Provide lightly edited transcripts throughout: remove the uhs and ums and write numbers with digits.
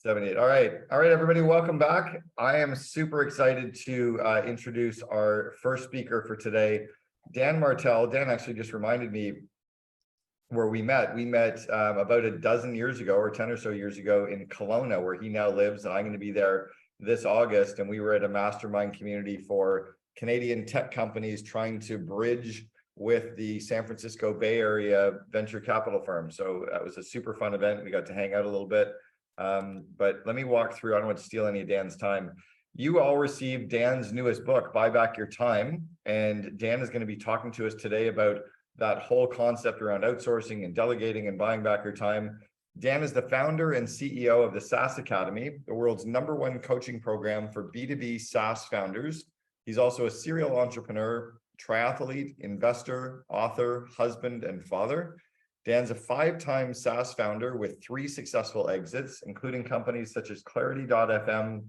78. All right. All right, everybody, welcome back. I am super excited to introduce our first speaker for today, Dan Martell. Dan actually just reminded me where we met. We met about a dozen years ago, or 10 or so years ago, in Kelowna, where he now lives, and I'm going to be there this August. And we were at a mastermind community for Canadian tech companies trying to bridge with the San Francisco Bay Area venture capital firm. So that was a super fun event. We got to hang out a little bit. But let me walk through. I don't want to steal any of Dan's time. You all received Dan's newest book, Buy Back Your Time. And Dan is going to be talking to us today about that whole concept around outsourcing and delegating and buying back your time. Dan is the founder and CEO of the SaaS Academy, the world's #1 coaching program for B2B SaaS founders. He's also a serial entrepreneur, triathlete, investor, author, husband, and father. Dan's a 5-time SaaS founder with 3 successful exits, including companies such as Clarity.fm,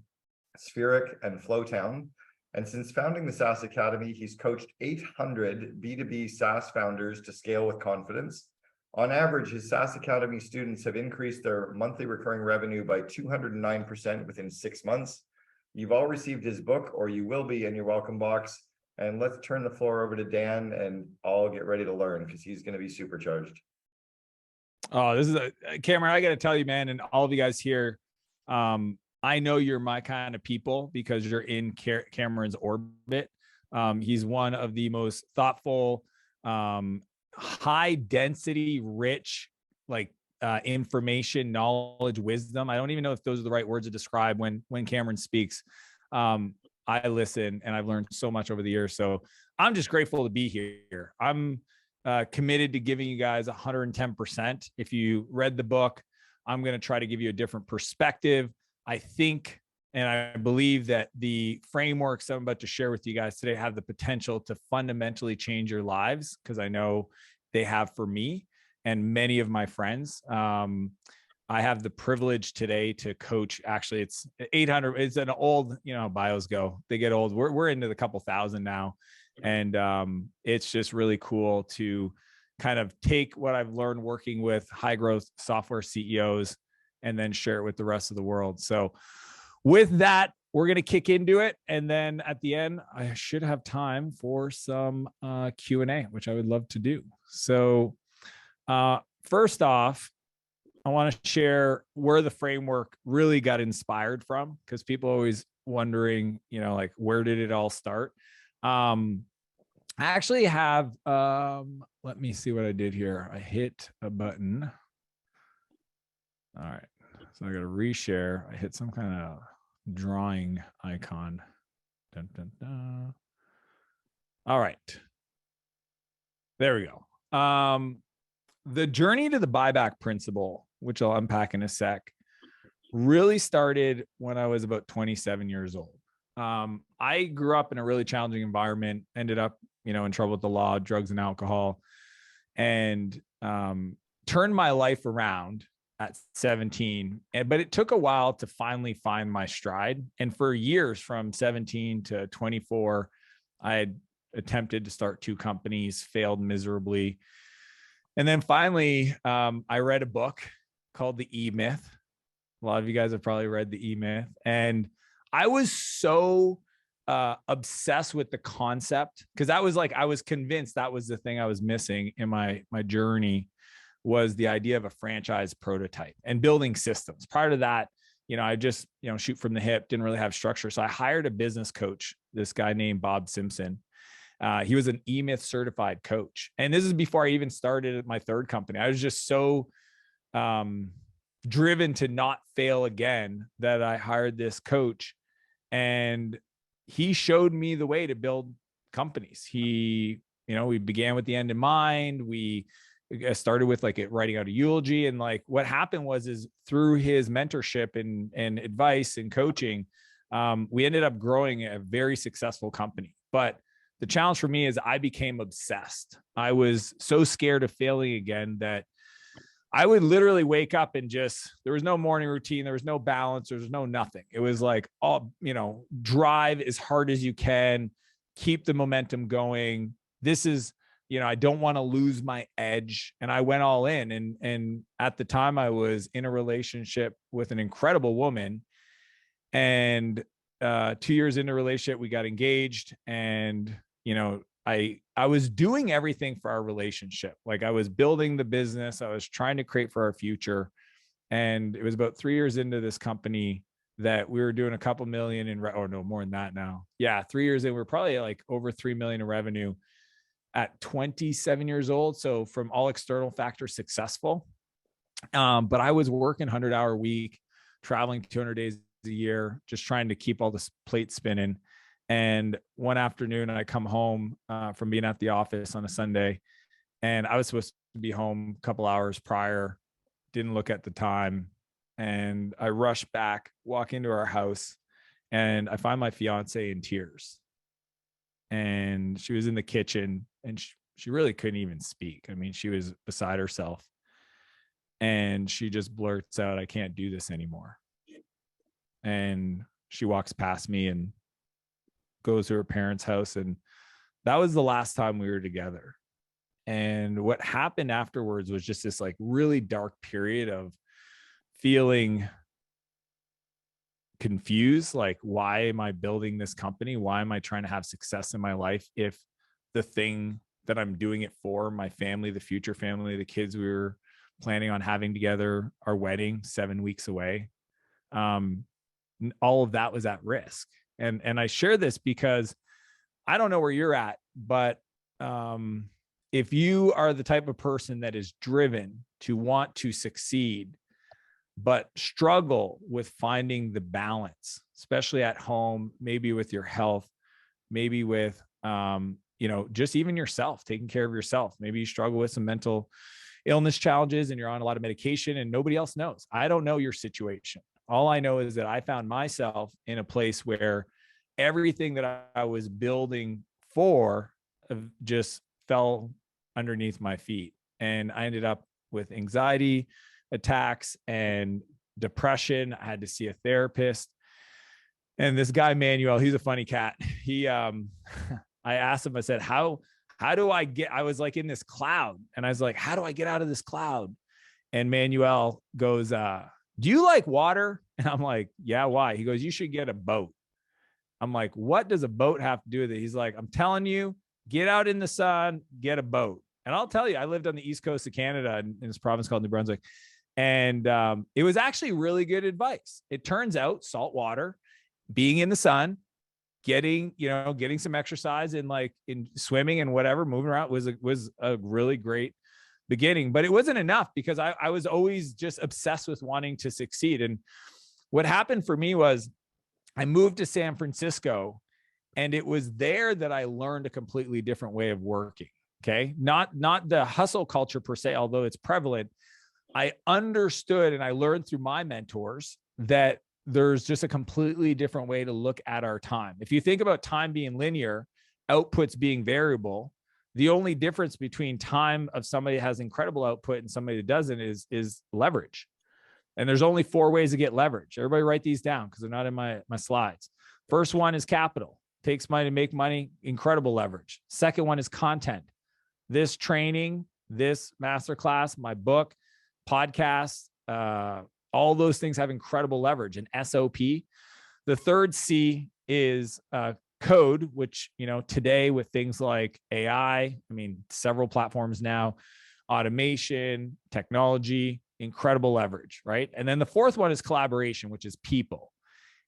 Spheric, and Flowtown. And since founding the SaaS Academy, he's coached 800 B2B SaaS founders to scale with confidence. On average, his SaaS Academy students have increased their monthly recurring revenue by 209% within 6 months. You've all received his book, or you will be, in your welcome box. And let's turn the floor over to Dan, and I'll get ready to learn because he's going to be supercharged. Oh, this is Cameron. I got to tell you, man, and all of you guys here, I know you're my kind of people because you're in Cameron's orbit. He's one of the most thoughtful, high density, rich, information, knowledge, wisdom. I don't even know if those are the right words to describe when Cameron speaks. I listen, and I've learned so much over the years. So I'm just grateful to be here. I'm committed to giving you guys 110%. If you read the book, I'm going to try to give you a different perspective. I think, and I believe that the frameworks I'm about to share with you guys today have the potential to fundamentally change your lives, because I know they have for me and many of my friends. I have the privilege today to coach. Actually, it's 800. It's an old, bios go. They get old. We're into the couple thousand now. And it's just really cool to kind of take what I've learned working with high growth software CEOs and then share it with the rest of the world. So with that, we're going to kick into it. And then at the end, I should have time for some Q&A, which I would love to do. So first off, I want to share where the framework really got inspired from, because people are always wondering, where did it all start? I actually have, let me see what I did here. I hit a button. All right. So I got to reshare. I hit some kind of drawing icon. Dun, dun, dun. All right. There we go. The journey to the buyback principle, which I'll unpack in a sec, really started when I was about 27 years old. I grew up in a really challenging environment, ended up, in trouble with the law, drugs and alcohol, and turned my life around at 17. But it took a while to finally find my stride. And for years, from 17 to 24, I had attempted to start 2 companies, failed miserably. And then finally, I read a book called The E-Myth. A lot of you guys have probably read The E-Myth. And I was so obsessed with the concept, because I was convinced that was the thing I was missing in my journey, was the idea of a franchise prototype and building systems. Prior to that, I just, shoot from the hip, didn't really have structure. So I hired a business coach, this guy named Bob Simpson. He was an E-Myth certified coach. And this is before I even started my 3rd company. I was just so driven to not fail again that I hired this coach, and he showed me the way to build companies. We began with the end in mind. We started with writing out a eulogy. And what happened is through his mentorship and advice and coaching, we ended up growing a very successful company. But the challenge for me is I became obsessed. I was so scared of failing again that I would literally wake up and there was no morning routine. There was no balance. There was no nothing. It was drive as hard as you can, keep the momentum going. This is I don't want to lose my edge. And I went all in. And at the time I was in a relationship with an incredible woman. And 2 years into a relationship, we got engaged. And, I was doing everything for our relationship. Like I was building the business. I was trying to create for our future. And it was about 3 years into this company that we were doing a couple million or no, more than that now. Yeah. 3 years in, we're probably like over 3 million in revenue at 27 years old. So from all external factors, successful. But I was working 100-hour week, traveling 200 days a year, just trying to keep all this plate spinning. And one afternoon I come home from being at the office on a Sunday, and I was supposed to be home a couple hours prior, didn't look at the time. And I rush back, walk into our house, and I find my fiance in tears. And she was in the kitchen, and she really couldn't even speak. I mean, she was beside herself. And she just blurts out, "I can't do this anymore." And she walks past me and goes to her parents' house. And that was the last time we were together. And what happened afterwards was just this like really dark period of feeling confused. Like, why am I building this company? Why am I trying to have success in my life if the thing that I'm doing it for, my family, the future family, the kids we were planning on having together, our wedding 7 weeks away, all of that was at risk. And I share this because I don't know where you're at, but if you are the type of person that is driven to want to succeed, but struggle with finding the balance, especially at home, maybe with your health, maybe with, just even yourself, taking care of yourself. Maybe you struggle with some mental illness challenges and you're on a lot of medication and nobody else knows. I don't know your situation. All I know is that I found myself in a place where everything that I was building for just fell underneath my feet. And I ended up with anxiety attacks and depression. I had to see a therapist. And this guy, Manuel, he's a funny cat. I asked him, I said, how do I was like in this cloud. And I was like, how do I get out of this cloud? And Manuel goes, do you like water? And I'm like, yeah, why? He goes, you should get a boat. I'm like, what does a boat have to do with it? He's like, I'm telling you, get out in the sun, get a boat. And I'll tell you, I lived on the east coast of Canada in this province called New Brunswick. And it was actually really good advice. It turns out salt water, being in the sun, getting some exercise and like in swimming and whatever, moving around was a really great beginning. But it wasn't enough because I was always just obsessed with wanting to succeed. And what happened for me was I moved to San Francisco, and it was there that I learned a completely different way of working. Okay. Not the hustle culture per se, although it's prevalent. I understood and I learned through my mentors that there's just a completely different way to look at our time. If you think about time being linear, outputs being variable, the only difference between time of somebody that has incredible output and somebody that doesn't is leverage. And there's only 4 ways to get leverage. Everybody write these down because they're not in my slides. First one is capital. Takes money to make money, incredible leverage. Second one is content. This training, this masterclass, my book, podcast, all those things have incredible leverage. And SOP. The third C is code, which, today with things like AI, several platforms now, automation, technology, incredible leverage, right? And then the fourth one is collaboration, which is people.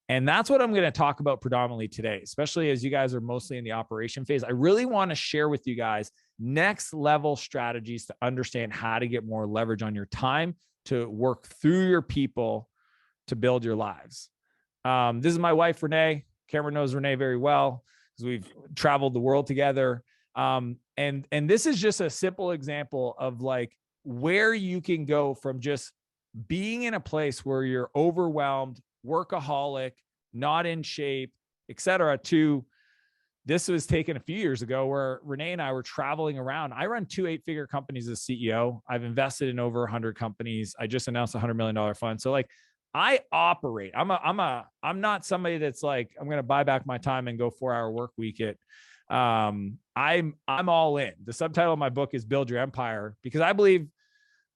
And that's what I'm going to talk about predominantly today, especially as you guys are mostly in the operation phase. I really want to share with you guys next level strategies to understand how to get more leverage on your time, to work through your people, to build your lives. This is my wife, Renee. Cameron knows Renee very well because we've traveled the world together. And this is just a simple example of like where you can go from just being in a place where you're overwhelmed, workaholic, not in shape, etc., to this was taken a few years ago where Renee and I were traveling around. I run 2 8-figure companies as CEO. I've invested in over 100 companies. I just announced a $100 million fund. So like I operate, I'm not somebody that's like, I'm going to buy back my time and go 4-hour work week it. I'm all in. The subtitle of my book is Build Your Empire, because I believe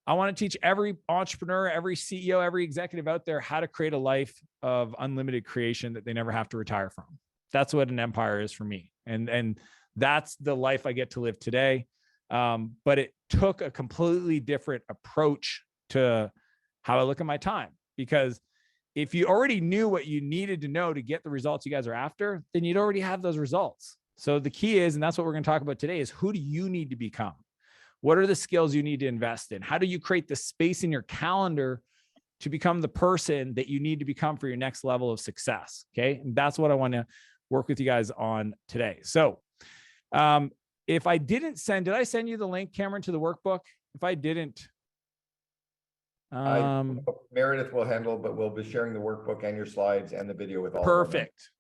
I want to teach every entrepreneur, every CEO, every executive out there how to create a life of unlimited creation that they never have to retire from. That's what an empire is for me. And that's the life I get to live today. But it took a completely different approach to how I look at my time, because if you already knew what you needed to know to get the results you guys are after, then you'd already have those results. So the key is, and that's what we're going to talk about today, is who do you need to become? What are the skills you need to invest in? How do you create the space in your calendar to become the person that you need to become for your next level of success? Okay. And that's what I want to work with you guys on today. So if I did I send you the link, Cameron, to the workbook? If I didn't, Meredith will handle, but we'll be sharing the workbook and your slides and the video with all perfect.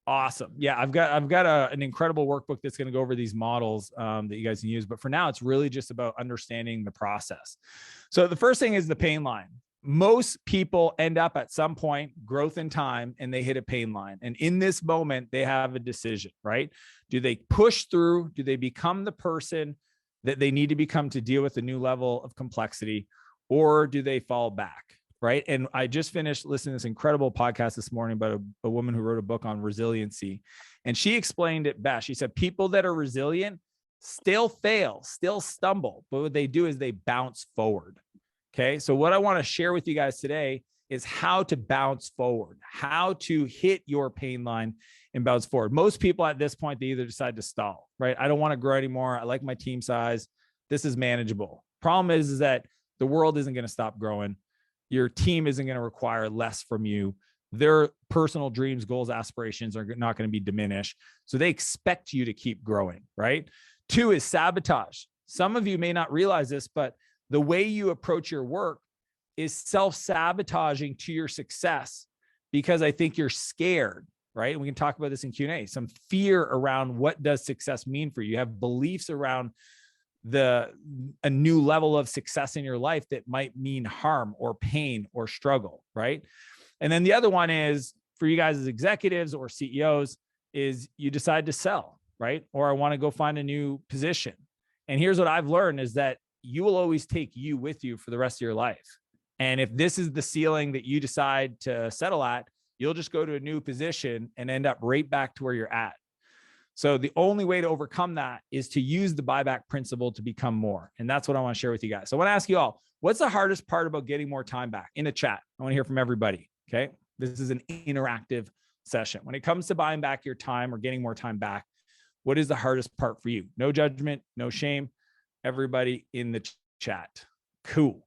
Awesome. Yeah, I've got an incredible workbook that's going to go over these models that you guys can use. But for now, it's really just about understanding the process. So the first thing is the pain line. Most people end up at some point, growth in time, and they hit a pain line. And in this moment, they have a decision, right? Do they push through? Do they become the person that they need to become to deal with a new level of complexity? Or do they fall back? Right. And I just finished listening to this incredible podcast this morning about a woman who wrote a book on resiliency. And she explained it best. She said, people that are resilient still fail, still stumble, but what they do is they bounce forward. Okay. So what I want to share with you guys today is how to bounce forward, how to hit your pain line and bounce forward. Most people at this point, they either decide to stall, right? I don't want to grow anymore. I like my team size. This is manageable. Problem is that the world isn't going to stop growing. Your team isn't going to require less from you. Their personal dreams, goals, aspirations are not going to be diminished. So they expect you to keep growing, right? 2 is sabotage. Some of you may not realize this, but the way you approach your work is self-sabotaging to your success, because I think you're scared, right? And we can talk about this in Q&A. Some fear around what does success mean for you. You have beliefs around a new level of success in your life that might mean harm or pain or struggle, right? And then the other one is for you guys as executives or CEOs is you decide to sell, right? Or I want to go find a new position. And here's what I've learned is that you will always take you with you for the rest of your life. And if this is the ceiling that you decide to settle at, you'll just go to a new position and end up right back to where you're at. So the only way to overcome that is to use the buyback principle to become more. And that's what I want to share with you guys. So I want to ask you all, what's the hardest part about getting more time back? In the chat, I want to hear from everybody. Okay. This is an interactive session. When it comes to buying back your time or getting more time back, what is the hardest part for you? No judgment, no shame. Everybody in the chat. Cool.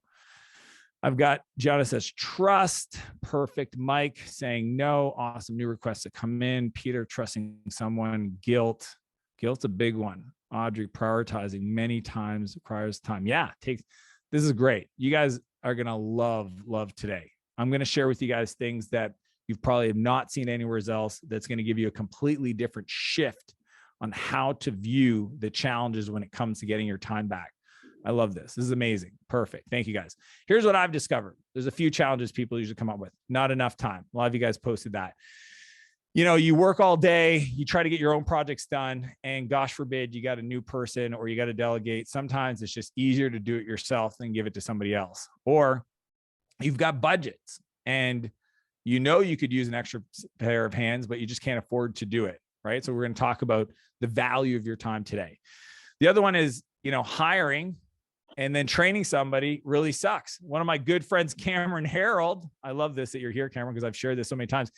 I've got Gianna says trust. Perfect. Mike saying no. Awesome. New requests that come in. Peter trusting someone. Guilt. Guilt's a big one. Audrey prioritizing many times requires time. Yeah. This is great. You guys are going to love today. I'm going to share with you guys things that you've probably have not seen anywhere else. That's going to give you a completely different shift on how to view the challenges when it comes to getting your time back. I love this. This is amazing. Perfect. Thank you guys. Here's what I've discovered. There's a few challenges people usually come up with. Not enough time. A lot of you guys posted that. You know, you work all day, you try to get your own projects done, and gosh forbid you got a new person or you got to delegate. Sometimes it's just easier to do it yourself than give it to somebody else. Or you've got budgets and you know you could use an extra pair of hands, but you just can't afford to do it, right? So we're going to talk about the value of your time today. The other one is, hiring and then training somebody really sucks. One of my good friends, Cameron Harold, I love this that you're here, Cameron, because I've shared this so many times.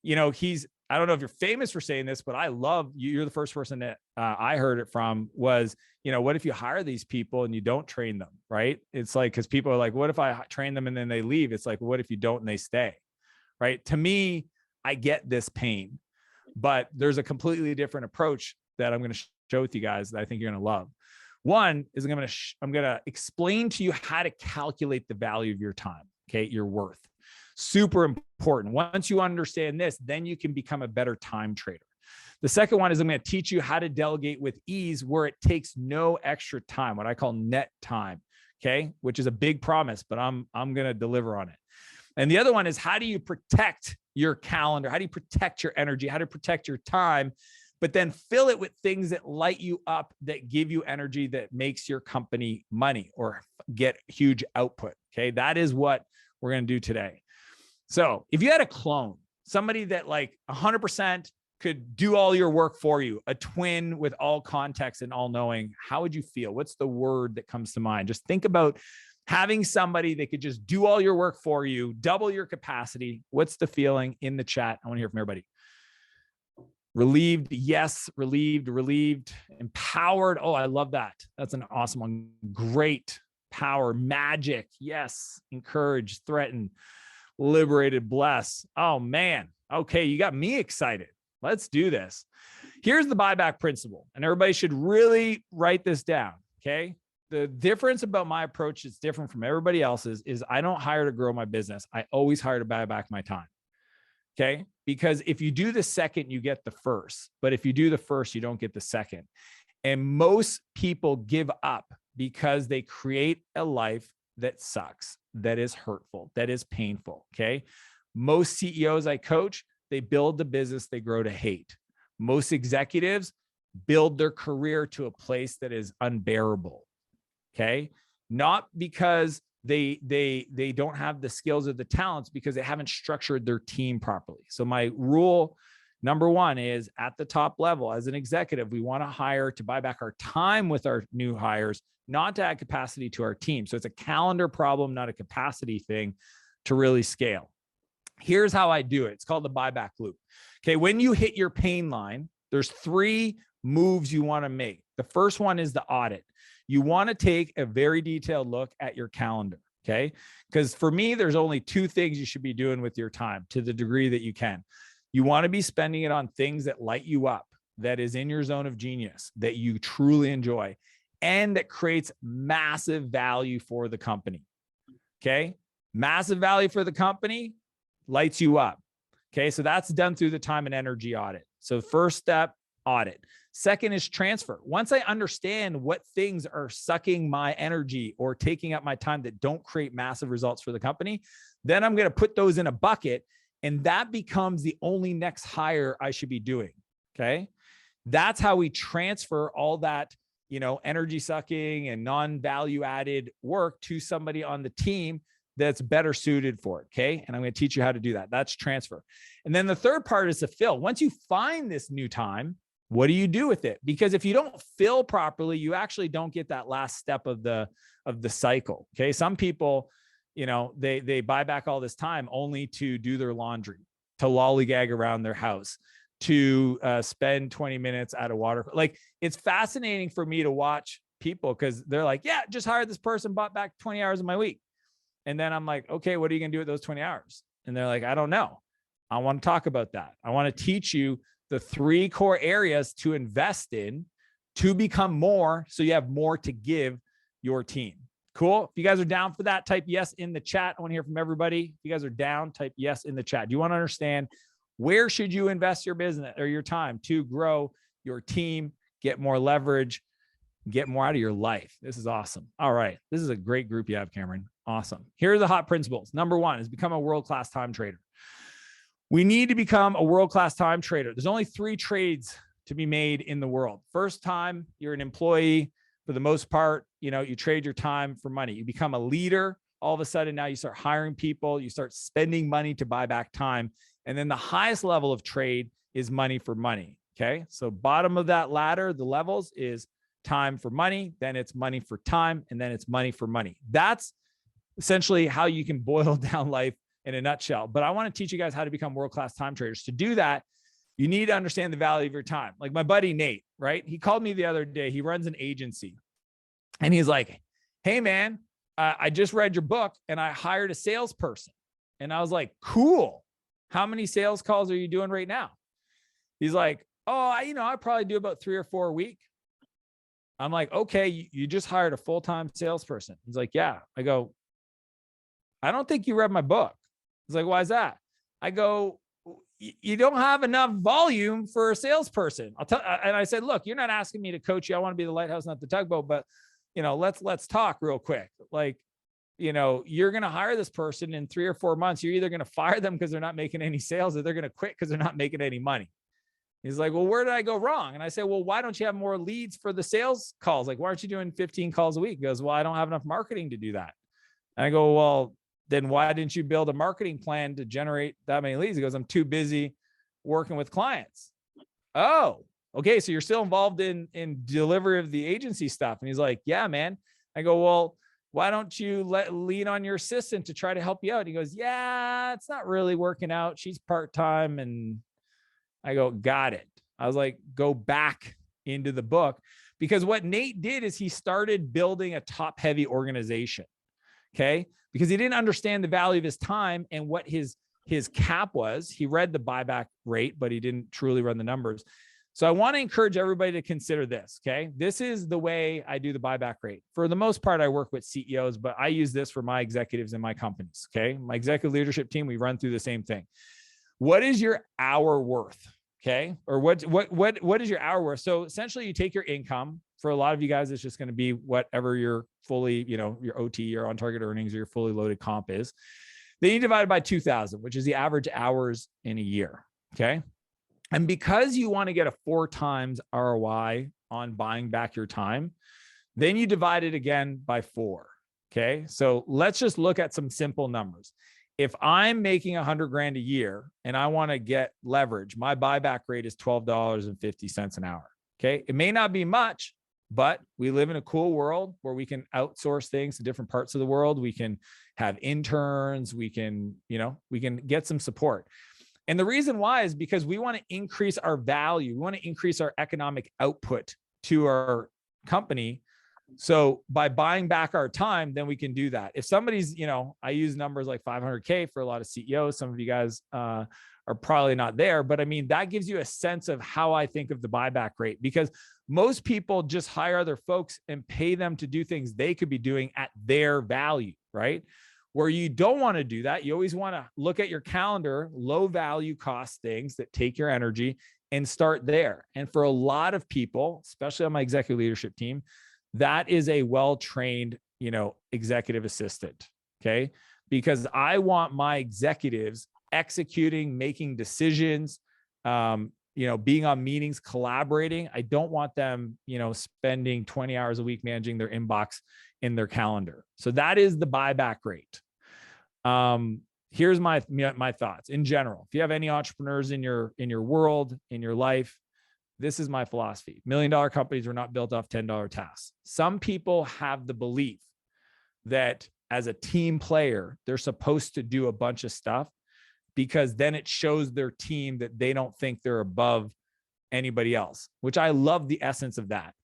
I don't know if you're famous for saying this, but I love you. You're the first person that I heard it from was, what if you hire these people and you don't train them, right? It's like, because people are like, what if I train them and then they leave? It's like, what if you don't and they stay, right? To me, I get this pain, but there's a completely different approach that I'm going to show with you guys that I think you're going to love. One is I'm going to explain to you how to calculate the value of your time, okay, your worth. Super important. Once you understand this, then you can become a better time trader. The second one is I'm going to teach you how to delegate with ease where it takes no extra time, what I call net time, okay, which is a big promise, but I'm going to deliver on it. And the other one is how do you protect your calendar? How do you protect your energy? How to protect your time but then fill it with things that light you up, that give you energy, that makes your company money or get huge output. Okay. That is what we're going to do today. So if you had a clone, somebody that like 100% could do all your work for you, a twin with all context and all knowing, how would you feel? What's the word that comes to mind? Just think about having somebody that could just do all your work for you, double your capacity. What's the feeling in the chat? I want to hear from everybody. Relieved. Yes. Relieved. Empowered. Oh, I love that. That's an awesome one. Great. Power. Magic. Yes. Encouraged. Threatened. Liberated. Bless. Oh man. Okay. You got me excited. Let's do this. Here's the buyback principle, and everybody should really write this down. Okay. The difference about my approach that's different from everybody else's is I don't hire to grow my business. I always hire to buy back my time. Okay. Because if you do the second, you get the first, but if you do the first, you don't get the second. And most people give up because they create a life that sucks, that is hurtful, that is painful. Okay. Most CEOs I coach, they build the business they grow to hate. Most executives build their career to a place that is unbearable. Okay. Not because they don't have the skills or the talents, because they haven't structured their team properly. So my rule number one is, at the top level as an executive, we want to hire to buy back our time with our new hires, not to add capacity to our team. So it's a calendar problem, not a capacity thing, to really scale. Here's how I do it. It's called the buyback loop. Okay. When you hit your pain line, there's 3 moves you want to make. The first one is the audit. You want to take a very detailed look at your calendar. Okay. Because for me, there's only 2 things you should be doing with your time, to the degree that you can. You want to be spending it on things that light you up, that is in your zone of genius, that you truly enjoy, and that creates massive value for the company. Okay. Massive value for the company lights you up. Okay. So that's done through the time and energy audit. So first step, audit. Second is transfer. Once I understand what things are sucking my energy or taking up my time that don't create massive results for the company, then I'm going to put those in a bucket, and that becomes the only next hire I should be doing. Okay. That's how we transfer all that, energy sucking and non-value added work to somebody on the team that's better suited for it. Okay. And I'm going to teach you how to do that. That's transfer. And then the third part is to fill. Once you find this new time, what do you do with it? Because if you don't fill properly, you actually don't get that last step of the cycle. Okay. Some people, they buy back all this time only to do their laundry, to lollygag around their house, to spend 20 minutes at a water. Like, it's fascinating for me to watch people, because they're like, yeah, just hired this person, bought back 20 hours of my week. And then I'm like, okay, what are you going to do with those 20 hours? And they're like, I don't know. I want to talk about that. I want to teach you the 3 core areas to invest in to become more, so you have more to give your team. Cool. If you guys are down for that, type yes in the chat. I want to hear from everybody. If you guys are down, type yes in the chat. Do you want to understand, where should you invest your business or your time to grow your team, get more leverage, get more out of your life? This is awesome. All right. This is a great group you have, Cameron. Awesome. Here are the hot principles. Number 1 is become a world-class time trader. We need to become a world-class time trader. There's only 3 trades to be made in the world. First time, you're an employee. For the most part, you trade your time for money. You become a leader. All of a sudden, now you start hiring people. You start spending money to buy back time. And then the highest level of trade is money for money. Okay. So bottom of that ladder, the levels, is time for money. Then it's money for time. And then it's money for money. That's essentially how you can boil down life in a nutshell. But I want to teach you guys how to become world-class time traders. To do that, you need to understand the value of your time. Like my buddy Nate, right? He called me the other day. He runs an agency, and he's like, hey man, I just read your book and I hired a salesperson. And I was like, cool. How many sales calls are you doing right now? He's like, oh, I probably do about 3 or 4 a week. I'm like, okay, you just hired a full-time salesperson. He's like, yeah. I go, I don't think you read my book. He's like, why is that? I go, you don't have enough volume for a salesperson. And I said, look, you're not asking me to coach you. I want to be the lighthouse, not the tugboat, but let's talk real quick. Like, you're going to hire this person in 3 or 4 months. You're either going to fire them because they're not making any sales, or they're going to quit because they're not making any money. He's like, well, where did I go wrong? And I say, well, why don't you have more leads for the sales calls? Like, why aren't you doing 15 calls a week? He goes, well, I don't have enough marketing to do that. And I go, well, then why didn't you build a marketing plan to generate that many leads? He goes, I'm too busy working with clients. Oh, okay. So you're still involved in delivery of the agency stuff. And he's like, yeah, man. I go, well, why don't you lean on your assistant to try to help you out? He goes, yeah, it's not really working out. She's part-time. And I go, got it. I was like, go back into the book, because what Nate did is he started building a top-heavy organization. Okay. Because he didn't understand the value of his time and what his cap was. He read the buyback rate, but he didn't truly run the numbers. So I want to encourage everybody to consider this. Okay. This is the way I do the buyback rate. For the most part, I work with CEOs, but I use this for my executives in my companies. Okay. My executive leadership team, we run through the same thing. What is your hour worth? Okay. Or what is your hour worth? So essentially you take your income. For a lot of you guys, it's just going to be whatever your fully, your OT, your on target earnings, or your fully loaded comp is. Then you divide it by 2,000, which is the average hours in a year. Okay. And because you want to get a 4 times ROI on buying back your time, then you divide it again by 4. Okay. So let's just look at some simple numbers. If I'm making 100 grand a year and I want to get leverage, my buyback rate is $12.50 an hour. Okay. It may not be much, but we live in a cool world where we can outsource things to different parts of the world. We can have interns. We can get some support. And the reason why is because we want to increase our value. We want to increase our economic output to our company. So by buying back our time, then we can do that. If somebody's, I use numbers like 500K for a lot of CEOs. Some of you guys are probably not there, but I mean, that gives you a sense of how I think of the buyback rate, because most people just hire other folks and pay them to do things they could be doing at their value, right? Where you don't want to do that. You always want to look at your calendar, low value cost things that take your energy, and start there. And for a lot of people, especially on my executive leadership team, that is a well-trained, executive assistant. Okay. Because I want my executives executing, making decisions, being on meetings, collaborating. I don't want them, spending 20 hours a week managing their inbox in their calendar. So that is the buyback rate. Here's my thoughts in general. If you have any entrepreneurs in your world, in your life, this is my philosophy. $1 million companies were not built off $10 tasks. Some people have the belief that as a team player, they're supposed to do a bunch of stuff because then it shows their team that they don't think they're above anybody else, which I love the essence of that.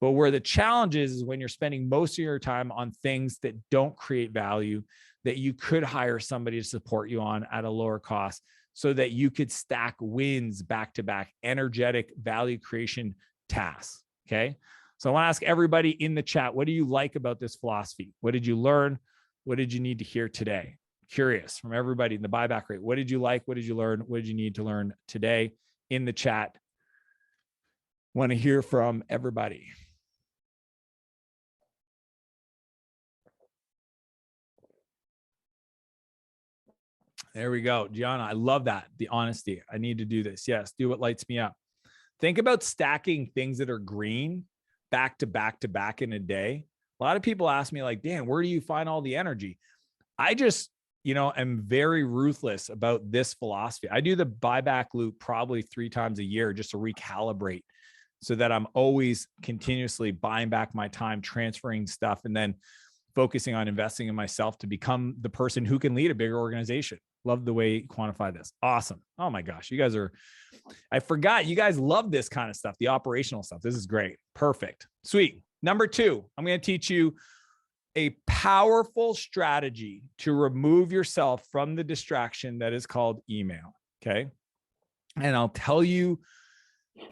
But where the challenge is when you're spending most of your time on things that don't create value, that you could hire somebody to support you on at a lower cost so that you could stack wins back to back, energetic value creation tasks. Okay. So I want to ask everybody in the chat, what do you like about this philosophy? What did you learn? What did you need to hear today? Curious from everybody in the buyback rate. What did you like? What did you learn? What did you need to learn today in the chat? Want to hear from everybody. There we go. Gianna, I love that. The honesty. I need to do this. Yes. Do what lights me up. Think about stacking things that are green back to back to back in a day. A lot of people ask me like, Dan, where do you find all the energy? I just, am very ruthless about this philosophy. I do the buyback loop probably 3 times a year just to recalibrate so that I'm always continuously buying back my time, transferring stuff, and then focusing on investing in myself to become the person who can lead a bigger organization. Love the way you quantify this. Awesome. Oh my gosh. I forgot you guys love this kind of stuff, the operational stuff. This is great. Perfect. Sweet. Number 2, I'm going to teach you a powerful strategy to remove yourself from the distraction that is called email. Okay. And I'll tell you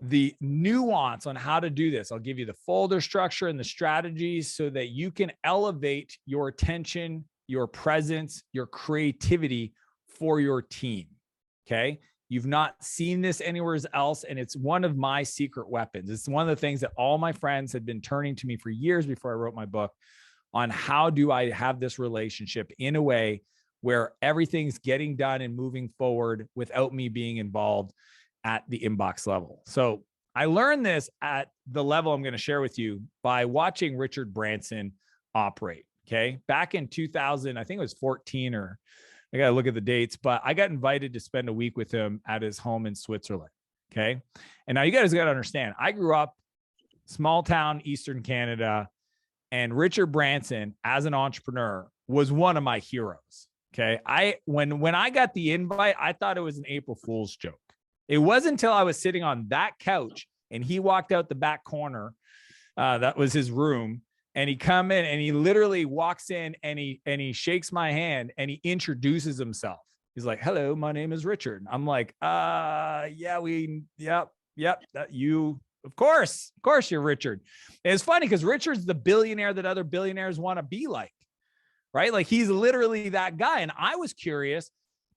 the nuance on how to do this. I'll give you the folder structure and the strategies so that you can elevate your attention, your presence, your creativity for your team. Okay. You've not seen this anywhere else. And it's one of my secret weapons. It's one of the things that all my friends had been turning to me for years before I wrote my book on how do I have this relationship in a way where everything's getting done and moving forward without me being involved. at the inbox level. So I learned this at the level I'm going to share with you by watching Richard Branson operate. Okay. Back in 2000, I think it was 14, or I got to look at the dates, but I got invited to spend a week with him at his home in Switzerland. Okay. And now you guys got to understand, I grew up small town, Eastern Canada, and Richard Branson as an entrepreneur was one of my heroes. Okay. When I got the invite, I thought it was an April Fool's joke. It wasn't until I was sitting on that couch and he walked out the back corner. That was his room. And he come in and he literally walks in and he shakes my hand and he introduces himself. He's like, "Hello, my name is Richard." I'm like, yep, you, of course you're Richard. And it's funny because Richard's the billionaire that other billionaires want to be like, right? Like he's literally that guy. And I was curious,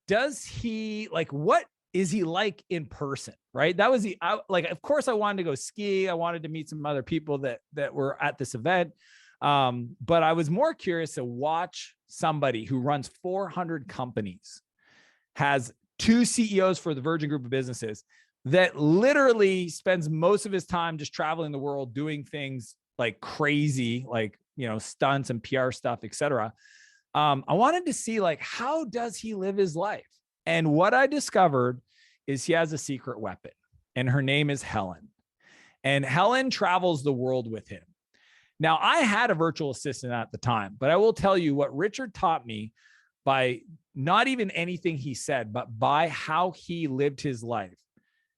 does he what is he like in person? Right. That was of course I wanted to go ski. I wanted to meet some other people that were at this event. But I was more curious to watch somebody who runs 400 companies, has 2 CEOs for the Virgin Group of businesses, that literally spends most of his time just traveling the world, doing things like crazy, stunts and PR stuff, etc. I wanted to see how does he live his life? And what I discovered is he has a secret weapon, and her name is Helen. And Helen travels the world with him. Now, I had a virtual assistant at the time, but I will tell you what Richard taught me by not even anything he said, but by how he lived his life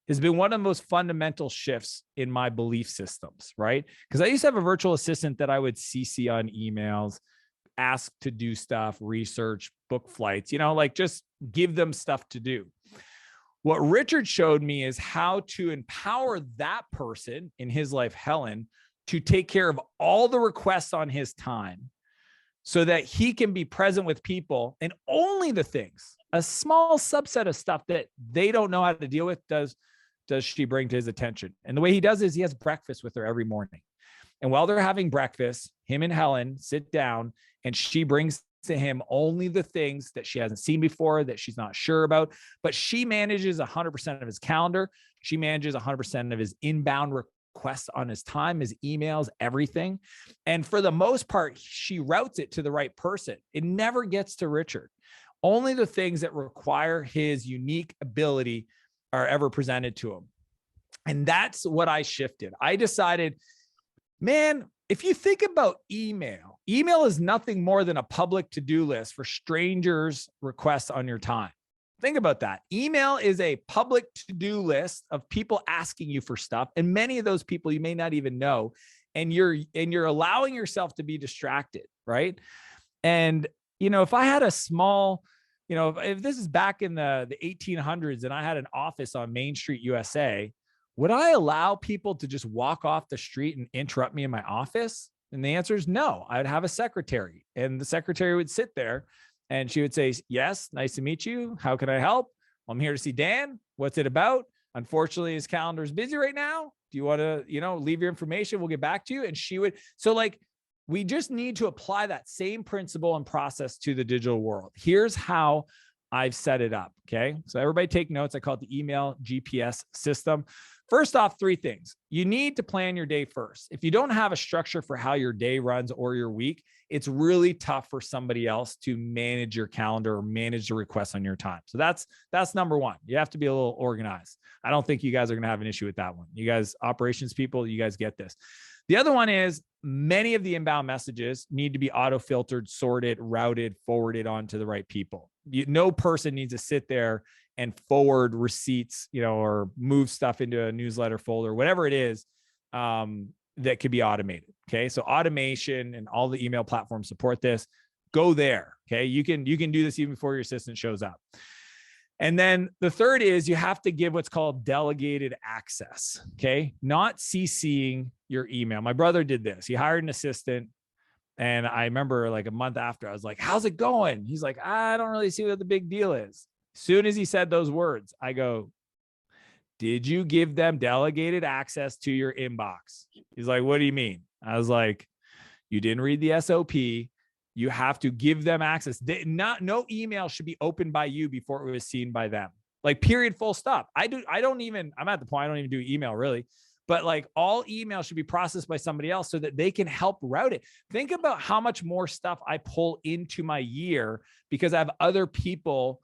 has been one of the most fundamental shifts in my belief systems, right? Because I used to have a virtual assistant that I would CC on emails, ask to do stuff, research, book flights, just give them stuff to do. What Richard showed me is how to empower that person in his life, Helen, to take care of all the requests on his time so that he can be present with people, and only the things, a small subset of stuff that they don't know how to deal with does she bring to his attention. And the way he does is he has breakfast with her every morning. And while they're having breakfast, him and Helen sit down and she brings to him only the things that she hasn't seen before, that she's not sure about, but she manages 100% of his calendar. She manages 100% of his inbound requests on his time, his emails, everything. And for the most part, she routes it to the right person. It never gets to Richard. Only the things that require his unique ability are ever presented to him. And that's what I shifted. I decided, man, if you think about email is nothing more than a public to-do list for strangers' requests on your time. Think about that. Email is a public to-do list of people asking you for stuff. And many of those people you may not even know. And you're allowing yourself to be distracted, right? And, if I had a small, if this is back in the 1800s and I had an office on Main Street, USA, would I allow people to just walk off the street and interrupt me in my office? And the answer is no. I'd have a secretary, and the secretary would sit there and she would say, "Yes, nice to meet you. How can I help? I'm here to see Dan. What's it about? Unfortunately, his calendar is busy right now. Do you want to, leave your information? We'll get back to you." And she would, we just need to apply that same principle and process to the digital world. Here's how I've set it up. Okay. So everybody take notes. I call it the email GPS system. First off, 3 things. You need to plan your day first. If you don't have a structure for how your day runs or your week, it's really tough for somebody else to manage your calendar or manage the requests on your time. So that's number 1. You have to be a little organized. I don't think you guys are going to have an issue with that one. You guys, operations people, you guys get this. The other one is many of the inbound messages need to be auto-filtered, sorted, routed, forwarded on to the right people. No person needs to sit there and forward receipts, or move stuff into a newsletter folder, whatever it is, that could be automated. Okay. So automation and all the email platforms support this. Go there. Okay. You can do this even before your assistant shows up. And then the third is you have to give what's called delegated access. Okay. Not CCing your email. My brother did this. He hired an assistant. And I remember a month after, I was like, "How's it going?" He's like, "I don't really see what the big deal is." As soon as he said those words, I go, "Did you give them delegated access to your inbox?" He's like, "What do you mean?" I was like, "You didn't read the SOP. You have to give them access. No email should be opened by you before it was seen by them." like period, full stop. I'm at the point I don't even do email really, but like all email should be processed by somebody else so that they can help route it. Think about how much more stuff I pull into my year because I have other people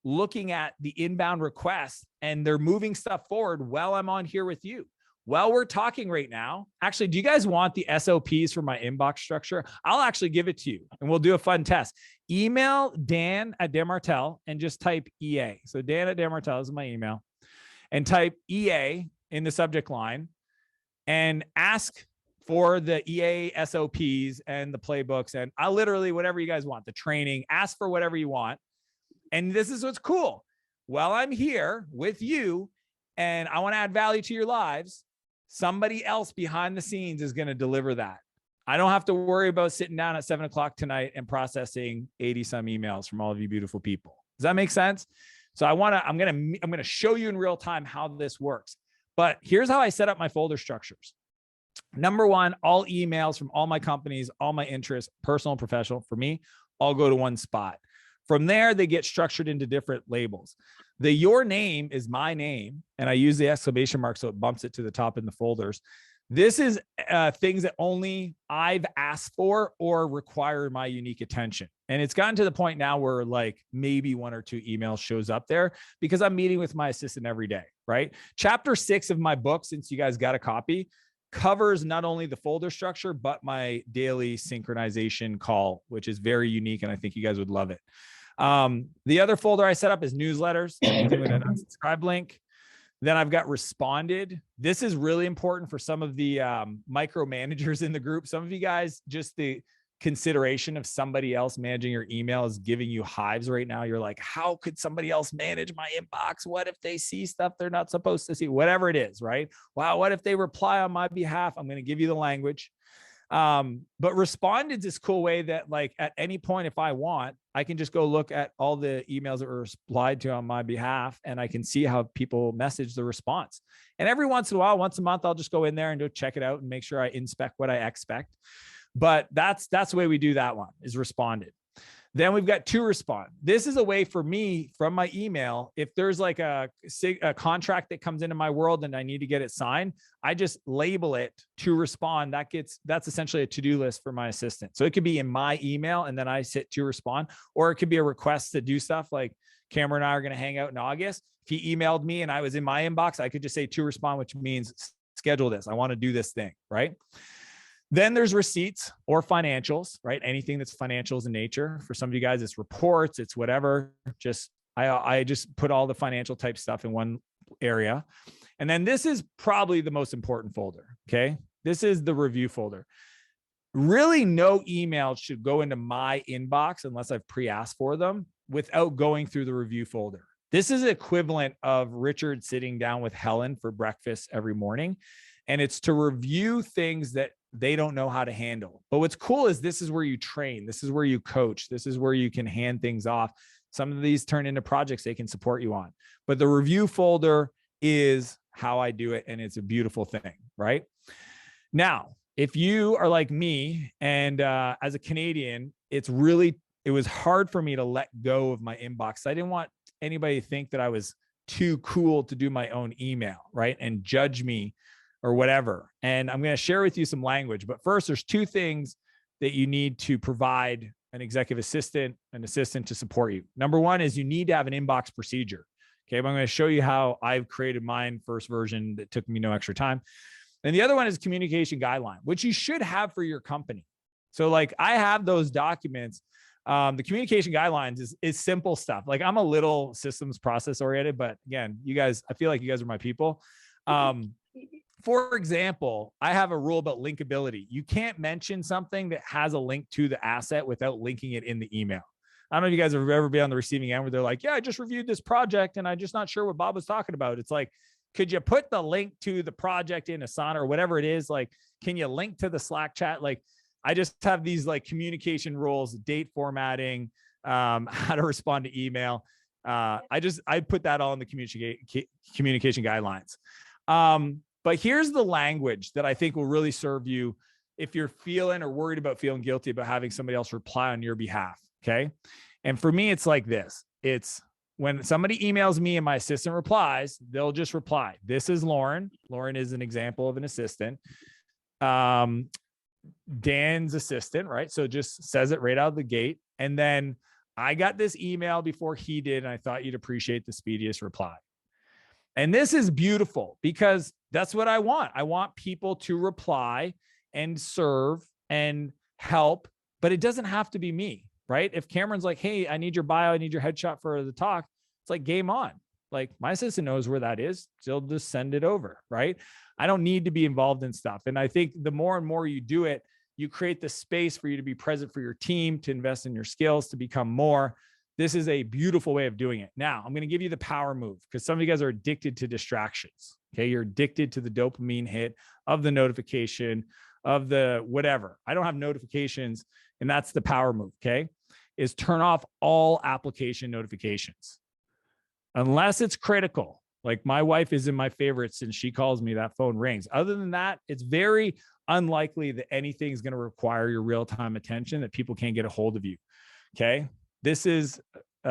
looking at the inbound requests and they're moving stuff forward while I'm on here with you. While we're talking right now, actually, do you guys want the SOPs for my inbox structure? I'll actually give it to you and we'll do a fun test. Email Dan at Dan Martell and just type EA. So Dan at Dan Martell is my email, and type EA in the subject line and ask for the EA SOPs and the playbooks. And I'll literally, whatever you guys want, the training, ask for whatever you want. And this is what's cool. While I'm here with you and I want to add value to your lives, somebody else behind the scenes is going to deliver that. I don't have to worry about sitting down at 7 o'clock tonight and processing 80 some emails from all of you beautiful people. Does that make sense? So I'm going to show you in real time how this works. But here's how I set up my folder structures. Number one, all emails from all my companies, all my interests, personal and professional, for me, all go to one spot. From there, they get structured into different labels. The your name is my name, and I use the exclamation mark so it bumps it to the top in the folders. This is things that only I've asked for or require my unique attention. And it's gotten to the point now where like maybe 1 or 2 emails shows up there because I'm meeting with my assistant every day, right? Chapter 6 of my book, since you guys got a copy, covers not only the folder structure, but my daily synchronization call, which is very unique. And I think you guys would love it. The other folder I set up is newsletters, anything with an unsubscribe link. Then I've got responded. This is really important for some of the micromanagers in the group. Some of you guys, just the consideration of somebody else managing your email is giving you hives right now. You're like, how could somebody else manage my inbox? What if they see stuff they're not supposed to see? Whatever it is, right? Wow, what if they reply on my behalf? I'm going to give you the language. But responded is this cool way that like at any point, if I want, I can just go look at all the emails that were replied to on my behalf, and I can see how people message the response. And every once in a while, once a month, I'll just go in there and go check it out and make sure I inspect what I expect. But that's the way we do that one, is responded. Then we've got to respond. This is a way for me from my email. If there's like a contract that comes into my world and I need to get it signed, I just label it to respond. That's essentially a to-do list for my assistant. So it could be in my email and then I sit to respond, or it could be a request to do stuff like Cameron and I are going to hang out in August. If he emailed me and I was in my inbox, I could just say to respond, which means schedule this. I want to do this thing, right? Then there's receipts or financials, right? Anything that's financials in nature. For some of you guys, it's reports, it's whatever. I just put all the financial type stuff in one area. And then this is probably the most important folder, okay? This is the review folder. Really, no email should go into my inbox unless I've pre-asked for them without going through the review folder. This is equivalent of Richard sitting down with Helen for breakfast every morning. And it's to review things that they don't know how to handle. But what's cool is this is where you train. This is where you coach. This is where you can hand things off. Some of these turn into projects they can support you on. But the review folder is how I do it. And it's a beautiful thing, right? Now, if you are like me and as a Canadian, it was hard for me to let go of my inbox. I didn't want anybody to think that I was too cool to do my own email, right? And judge me or whatever. And I'm going to share with you some language. But first, there's 2 things that you need to provide an executive assistant, an assistant to support you. Number one is you need to have an inbox procedure. Okay, but I'm going to show you how I've created mine, first version that took me no extra time. And the other one is communication guideline, which you should have for your company. So like I have those documents. The communication guidelines is simple stuff. Like I'm a little systems process oriented, but again, you guys, I feel like you guys are my people. For example, I have a rule about linkability. You can't mention something that has a link to the asset without linking it in the email. I don't know if you guys have ever been on the receiving end where they're like, yeah, I just reviewed this project and I'm just not sure what Bob was talking about. It's like, could you put the link to the project in Asana or whatever it is? Like, can you link to the Slack chat? Like, I just have these like communication rules, date formatting, how to respond to email. I put that all in the communication guidelines. But here's the language that I think will really serve you if you're feeling or worried about feeling guilty about having somebody else reply on your behalf. Okay. And for me, it's like this. It's when somebody emails me and my assistant replies, they'll just reply, this is Lauren. Lauren is an example of an assistant. Dan's assistant, right? So it just says it right out of the gate. And then I got this email before he did, and I thought you'd appreciate the speediest reply. And this is beautiful because that's what I want. I want people to reply and serve and help, but it doesn't have to be me, right? If Cameron's like, hey, I need your bio, I need your headshot for the talk, it's like game on. Like my assistant knows where that is. She'll just send it over, right? I don't need to be involved in stuff. And I think the more and more you do it, you create the space for you to be present for your team, to invest in your skills, to become more. This is a beautiful way of doing it. Now, I'm going to give you the power move because some of you guys are addicted to distractions. Okay. You're addicted to the dopamine hit of the notification, of the whatever. I don't have notifications, and that's the power move. Okay. Is turn off all application notifications unless it's critical. Like my wife is in my favorites and she calls me, that phone rings. Other than that, it's very unlikely that anything's going to require your real-time attention, that people can't get a hold of you. Okay. This is,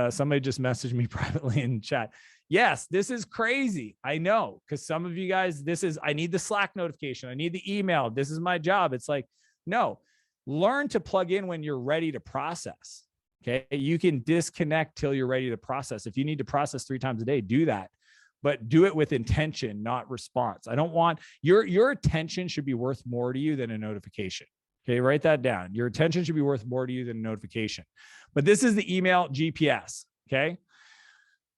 somebody just messaged me privately in chat. Yes, this is crazy. I know. Cause some of you guys, I need the Slack notification. I need the email. This is my job. It's like, no, learn to plug in when you're ready to process. Okay. You can disconnect till you're ready to process. If you need to process 3 times a day, do that, but do it with intention, not response. I don't want your attention should be worth more to you than a notification. Okay. Write that down. Your attention should be worth more to you than a notification, but this is the email GPS. Okay.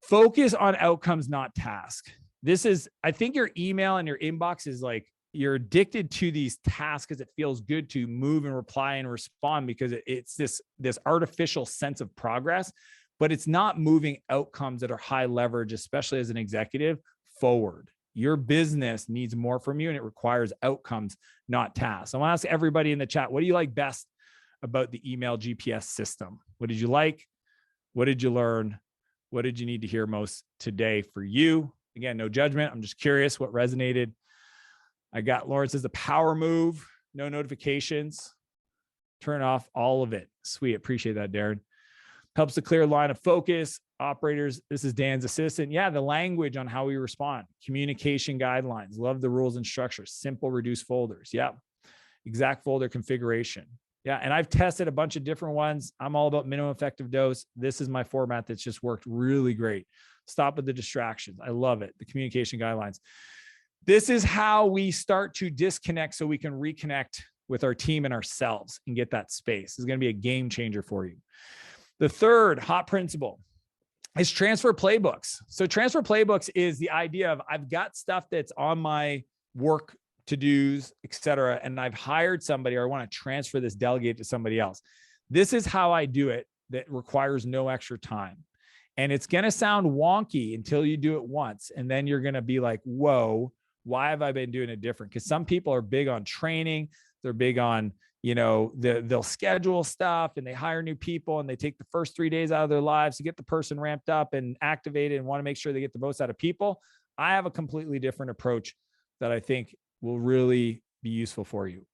Focus on outcomes, not task. This is, I think your email and your inbox is like, you're addicted to these tasks because it feels good to move and reply and respond because it's this artificial sense of progress, but it's not moving outcomes that are high leverage, especially as an executive, forward. Your business needs more from you and it requires outcomes, not tasks. I want to ask everybody in the chat, what do you like best about the email GPS system? What did you like? What did you learn? What did you need to hear most today for you? Again, no judgment. I'm just curious what resonated. I got Lawrence as the power move, no notifications, turn off all of it. Sweet. Appreciate that, Darren. Helps to clear line of focus. Operators, this is Dan's assistant. Yeah, the language on how we respond. Communication guidelines. Love the rules and structures. Simple, reduce folders. Yeah. Exact folder configuration. Yeah. And I've tested a bunch of different ones. I'm all about minimum effective dose. This is my format that's just worked really great. Stop with the distractions. I love it. The communication guidelines. This is how we start to disconnect so we can reconnect with our team and ourselves and get that space. This is going to be a game changer for you. The third hot principle is transfer playbooks. So transfer playbooks is the idea of I've got stuff that's on my work to-dos, et cetera, and I've hired somebody or I want to transfer this, delegate to somebody else. This is how I do it that requires no extra time. And it's going to sound wonky until you do it once. And then you're going to be like, whoa, why have I been doing it different? Because some people are big on training. They're big on, they'll schedule stuff and they hire new people and they take the first 3 days out of their lives to get the person ramped up and activated and want to make sure they get the most out of people. I have a completely different approach that I think will really be useful for you.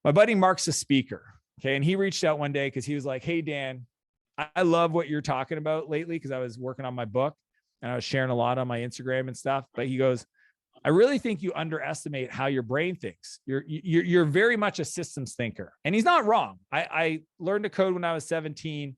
My buddy Mark's a speaker. Okay. And he reached out one day because he was like, hey, Dan, I love what you're talking about lately because I was working on my book and I was sharing a lot on my Instagram and stuff. But he goes, I really think you underestimate how your brain thinks. You're very much a systems thinker. And he's not wrong. I learned to code when I was 17.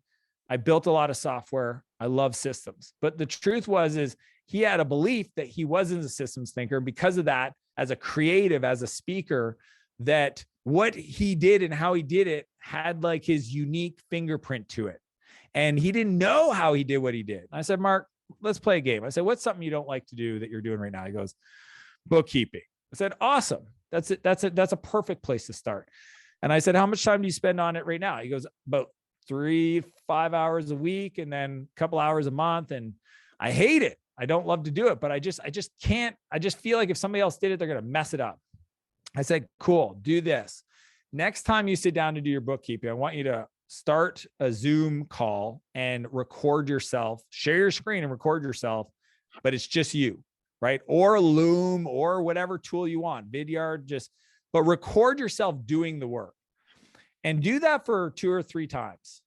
I built a lot of software. I love systems. But the truth is he had a belief that he wasn't a systems thinker. And because of that, as a creative, as a speaker, that what he did and how he did it had like his unique fingerprint to it. And he didn't know how he did what he did. I said, Mark, let's play a game. I said, what's something you don't like to do that you're doing right now? He goes, bookkeeping. I said, awesome. That's it. That's a perfect place to start. And I said, how much time do you spend on it right now? He goes, about 3-5 hours a week and then a couple hours a month. And I hate it. I don't love to do it, but I just can't. I just feel like if somebody else did it, they're going to mess it up. I said, cool, do this. Next time you sit down to do your bookkeeping, I want you to start a Zoom call and record yourself, share your screen and record yourself, but it's just you, right? Or Loom or whatever tool you want, Vidyard, but record yourself doing the work and do that for 2 or 3 times.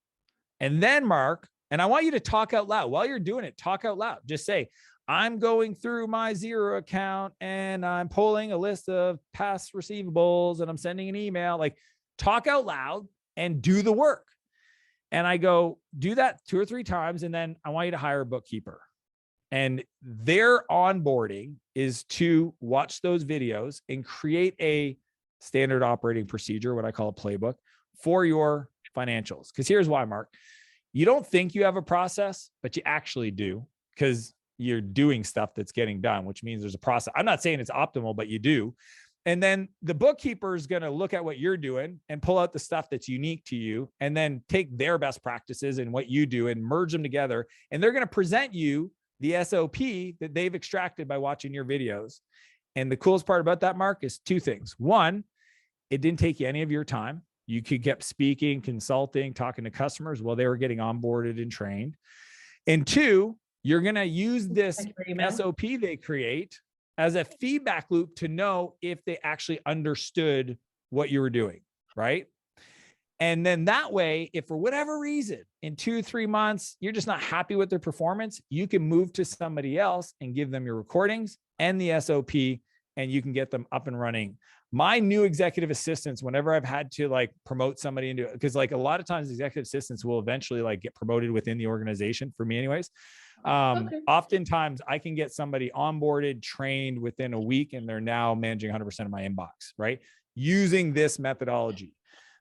And then Mark, And I want you to talk out loud while you're doing it. Talk out loud. Just say, I'm going through my Xero account and I'm pulling a list of past receivables and I'm sending an email. Like, talk out loud and do the work. And I go, do that 2 or 3 times. And then I want you to hire a bookkeeper. And their onboarding is to watch those videos and create a standard operating procedure, what I call a playbook, for your financials. Because here's why, Mark. You don't think you have a process, but you actually do, because you're doing stuff that's getting done, which means there's a process. I'm not saying it's optimal, but you do. And then the bookkeeper is going to look at what you're doing and pull out the stuff that's unique to you, and then take their best practices and what you do and merge them together. And they're going to present you the SOP that they've extracted by watching your videos. And the coolest part about that, Mark, is 2 things. One, it didn't take you any of your time. You could keep speaking, consulting, talking to customers while they were getting onboarded and trained. And 2, you're going to use this SOP they create as a feedback loop to know if they actually understood what you were doing, right? And then that way, if for whatever reason, in 2-3 months, you're just not happy with their performance, you can move to somebody else and give them your recordings and the SOP, and you can get them up and running. My new executive assistants, whenever I've had to like promote somebody into it, because like a lot of times executive assistants will eventually like get promoted within the organization, for me anyways. Oftentimes I can get somebody onboarded, trained within a week, and they're now managing 100% of my inbox, right? Using this methodology.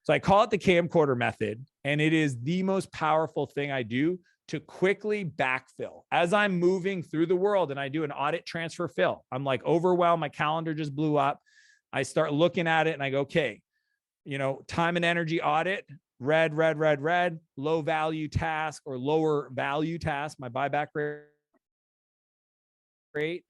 So I call it the camcorder method, and it is the most powerful thing I do to quickly backfill. As I'm moving through the world and I do an audit transfer fill, I'm like overwhelmed. My calendar just blew up. I start looking at it and I go, okay, time and energy audit, red, low value task or lower value task, my buyback rate.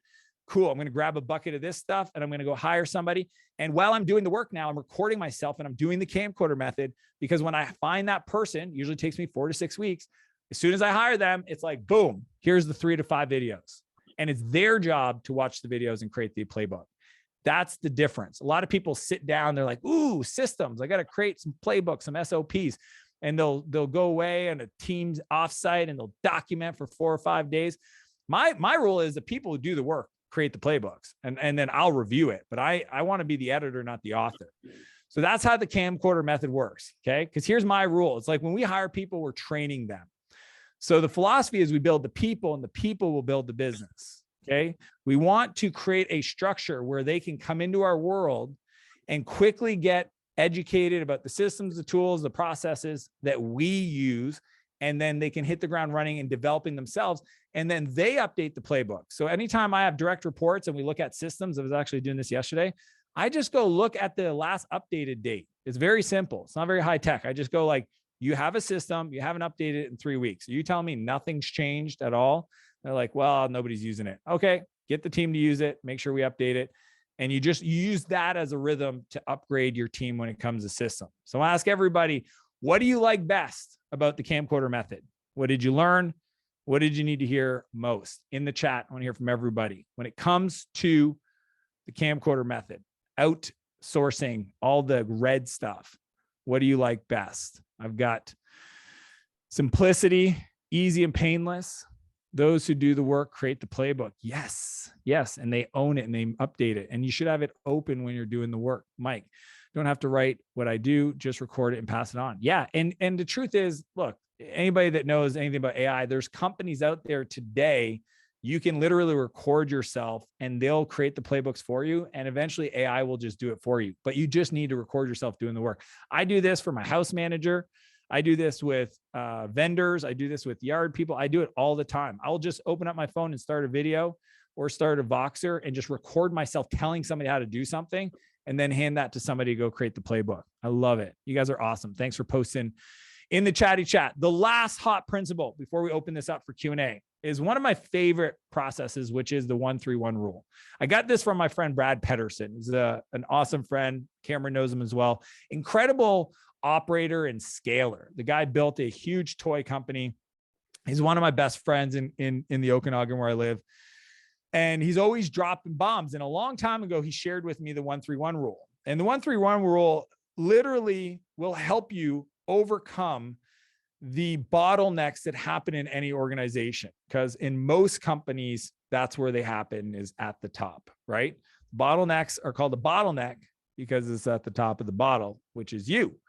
Cool. I'm going to grab a bucket of this stuff and I'm going to go hire somebody. And while I'm doing the work now, I'm recording myself and I'm doing the camcorder method, because when I find that person, usually takes me 4 to 6 weeks. As soon as I hire them, it's like, boom, here's the 3 to 5 videos. And it's their job to watch the videos and create the playbook. That's the difference. A lot of people sit down, they're like, ooh, systems. I got to create some playbooks, some SOPs. And they'll go away on a team's offsite and they'll document for 4 or 5 days. My rule is the people who do the work create the playbooks, and then I'll review it. But I want to be the editor, not the author. So that's how the camcorder method works. Okay. Because here's my rule. It's like when we hire people, we're training them. So the philosophy is we build the people and the people will build the business. Okay. We want to create a structure where they can come into our world and quickly get educated about the systems, the tools, the processes that we use. And then they can hit the ground running and developing themselves. And then they update the playbook. So anytime I have direct reports and we look at systems, I was actually doing this yesterday, I just go look at the last updated date. It's very simple. It's not very high tech. I just go like, you have a system, you haven't updated it in 3 weeks. Are you telling me nothing's changed at all? They're like, well, nobody's using it. Okay, get the team to use it. Make sure we update it. And you use that as a rhythm to upgrade your team when it comes to system. So I ask everybody, what do you like best about the camcorder method? What did you learn? What did you need to hear most? In the chat, I want to hear from everybody. When it comes to the camcorder method, outsourcing all the red stuff, what do you like best? I've got simplicity, easy and painless. Those who do the work create the playbook. Yes. And they own it and they update it. And you should have it open when you're doing the work. Mike, don't have to write what I do, just record it and pass it on. Yeah. And the truth is, look, anybody that knows anything about AI, there's companies out there today, you can literally record yourself and they'll create the playbooks for you. And eventually AI will just do it for you, but you just need to record yourself doing the work. I do this for my house manager. I do this with vendors. I do this with yard people. I do it all the time. I'll just open up my phone and start a video or start a Voxer and just record myself telling somebody how to do something and then hand that to somebody to go create the playbook. I love it. You guys are awesome. Thanks for posting in the chatty chat. The last hot principle before we open this up for Q&A is one of my favorite processes, which is the 1-3-1 rule. I got this from my friend, Brad Pedersen. He's an awesome friend. Cameron knows him as well. Incredible operator and scaler. The guy built a huge toy company. He's one of my best friends in the Okanagan where I live. And he's always dropping bombs. And a long time ago, he shared with me the 1-3-1 rule. And the 1-3-1 rule literally will help you overcome the bottlenecks that happen in any organization, because in most companies, that's where they happen, is at the top, right? Bottlenecks are called a bottleneck because it's at the top of the bottle, which is you.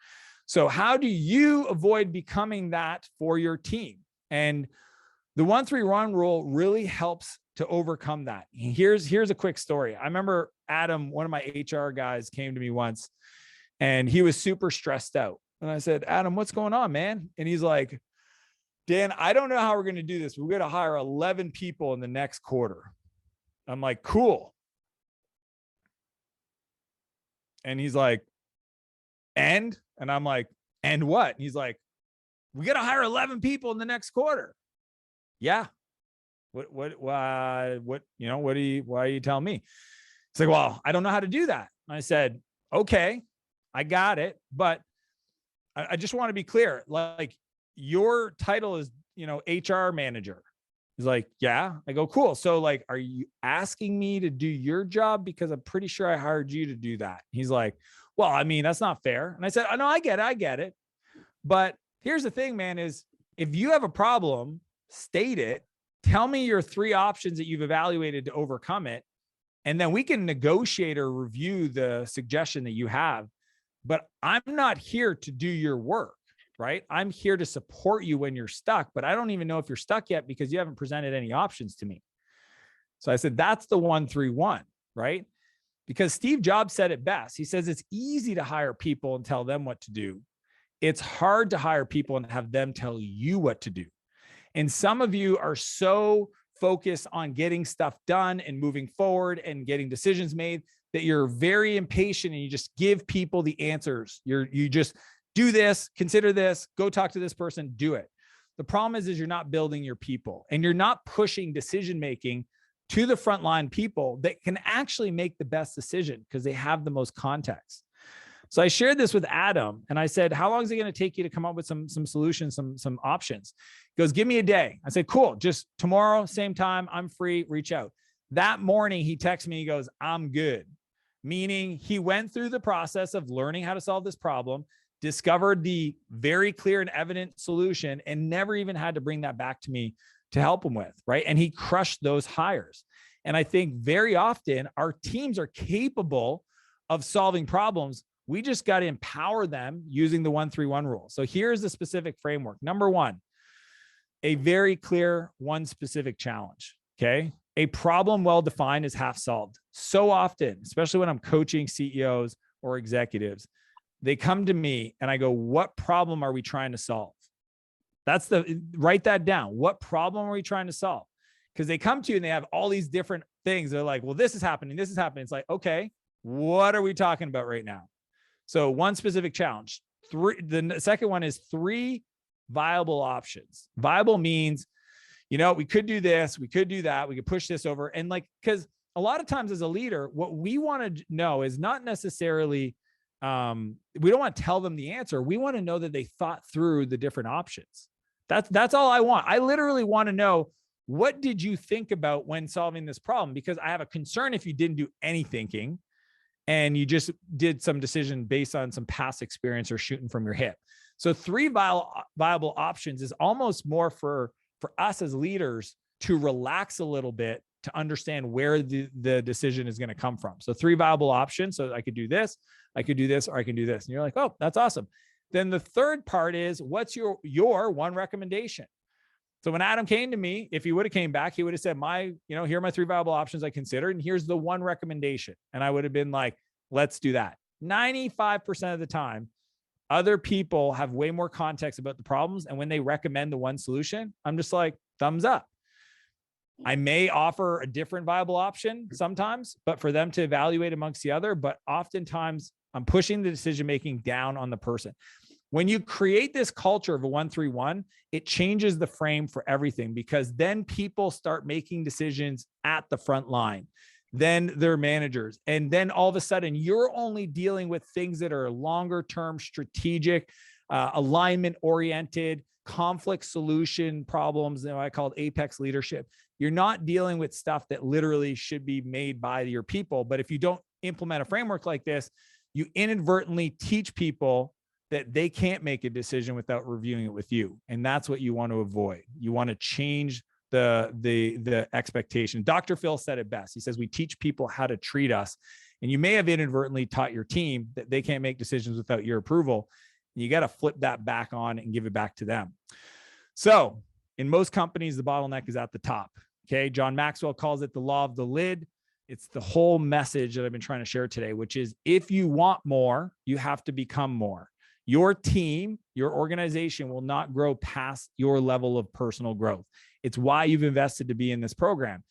So how do you avoid becoming that for your team? And the 1-3-1 rule really helps to overcome that. Here's a quick story. I remember Adam, one of my HR guys, came to me once and he was super stressed out. And I said, Adam, what's going on, man? And he's like, Dan, I don't know how we're going to do this. We're going to hire 11 people in the next quarter. I'm like, cool. And he's like, and I'm like, and what? And he's like, we got to hire 11 people in the next quarter. Yeah. Why, why are you telling me? It's like, well, I don't know how to do that. And I said, okay, I got it. But I just want to be clear. Like, your title is, HR manager. He's like, yeah. I go, cool. So like, are you asking me to do your job? Because I'm pretty sure I hired you to do that. He's like, well, I mean, that's not fair. And I said, oh, no, I get it. But here's the thing, man, is if you have a problem, state it. Tell me your 3 options that you've evaluated to overcome it. And then we can negotiate or review the suggestion that you have. But I'm not here to do your work, right? I'm here to support you when you're stuck, but I don't even know if you're stuck yet because you haven't presented any options to me. So I said, that's the 1-3-1, right? Because Steve Jobs said it best. He says, it's easy to hire people and tell them what to do. It's hard to hire people and have them tell you what to do. And some of you are so focused on getting stuff done and moving forward and getting decisions made that you're very impatient and you just give people the answers. You just do this, consider this, go talk to this person, do it. The problem is you're not building your people and you're not pushing decision-making to the frontline people that can actually make the best decision because they have the most context. So I shared this with Adam and I said, how long is it going to take you to come up with some solutions, some options? He goes, give me a day. I said, cool. Just tomorrow, same time, I'm free, reach out. That morning he texts me, he goes, I'm good. Meaning he went through the process of learning how to solve this problem, discovered the very clear and evident solution, and never even had to bring that back to me to help him with, right? And he crushed those hires. And I think very often our teams are capable of solving problems. We just got to empower them using the 1-3-1 rule. So here's the specific framework. Number 1, a very clear one specific challenge. Okay. A problem well-defined is half solved. So often, especially when I'm coaching CEOs or executives, they come to me and I go, what problem are we trying to solve? Write that down. What problem are we trying to solve? Because they come to you and they have all these different things. They're like, well, this is happening. This is happening. It's like, okay, what are we talking about right now? So one specific challenge. The second one is 3 viable options. Viable means, we could do this, we could do that, we could push this over. And because a lot of times as a leader, what we want to know is not necessarily, we don't want to tell them the answer. We want to know that they thought through the different options. That's all I want. I literally want to know, what did you think about when solving this problem? Because I have a concern if you didn't do any thinking and you just did some decision based on some past experience or shooting from your hip. So 3 viable options is almost more for us as leaders to relax a little bit, to understand where the decision is going to come from. So 3 viable options. So I could do this, I could do this, or I can do this. And you're like, oh, that's awesome. Then the third part is, what's your one recommendation? So when Adam came to me, if he would have came back, he would have said, here are my 3 viable options I considered, and here's the one recommendation. And I would have been like, let's do that. 95% of the time, other people have way more context about the problems. And when they recommend the one solution, I'm just like, thumbs up. I may offer a different viable option sometimes, but for them to evaluate amongst the other, but oftentimes I'm pushing the decision-making down on the person. When you create this culture of a 1-3-1, it changes the frame for everything, because then people start making decisions at the front line, then their managers. And then all of a sudden you're only dealing with things that are longer term, strategic, alignment oriented, conflict solution problems that I call apex leadership. You're not dealing with stuff that literally should be made by your people. But if you don't implement a framework like this, you inadvertently teach people that they can't make a decision without reviewing it with you. And that's what you want to avoid. You want to change the expectation. Dr. Phil said it best. He says, we teach people how to treat us. And you may have inadvertently taught your team that they can't make decisions without your approval. And you got to flip that back on and give it back to them. So in most companies, the bottleneck is at the top. Okay. John Maxwell calls it the law of the lid. It's the whole message that I've been trying to share today, which is if you want more, you have to become more. Your team, your organization will not grow past your level of personal growth. It's why you've invested to be in this program.